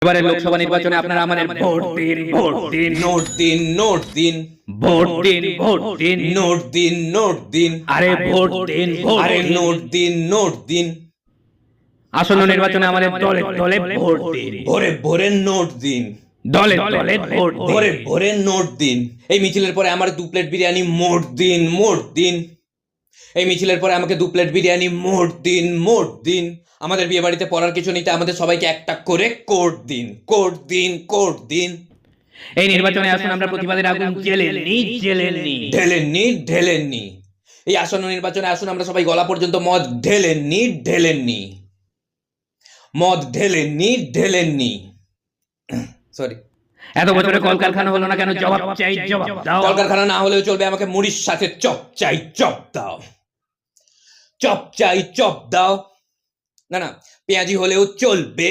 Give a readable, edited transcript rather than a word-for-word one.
এবারে লোকসভা নির্বাচনে আপনারা আমাদের ভোট দিন, ভোট দিন, নোট দিন, নোট দিন, ভোট দিন, ভোট দিন, নোট দিন, নোট দিন, আরে ভোট দিন, ভোট আরে দিন। নোট দিন, নোট দিন, আসন্ন নির্বাচনে আমাদের দলে দলে ভোট দিন, ভোরে ভোরে নোট দিন, দলে দলে ভোট ভোরে দিন। ভোরে নোট দিন। এই মিছিলের পরে আমার 2 প্লেট বিরিয়ানি মোট দিন, মোট দিন। এই মিছিলের পরে আমাকে 2 প্লেট বিরিয়ানি মোট দিন, মোট দিন। আমাদের বিয়ে বাড়িতে পড়ার কিছু নিতে আমাদের সবাইকে একটা করে কোট দিন, কোট দিন, কোট দিন। এই নির্বাচনে আসুন আমরা প্রতিবাদের আগুন জ্বেলেননি, জ্বেলেননি। ঢেলেননি, ঢেলেননি। এই আসন্ন নির্বাচনে আসুন আমরা সবাই গলা পর্যন্ত মদ ঢেলেননি, ঢেলেননি। মদ ঢেলেননি, ঢেলেননি। সরি। এত বছরে কলকারখানা হলো না কেন? জবাব চাই, জবাব দাও। কলকারখানা না হলেও চলবে, আমাকে মুড়ির সাথে চপ চাই, চপ দাও। চপ চাই, চপ দাও। না না, পেঁয়াজি হলেও চলবে।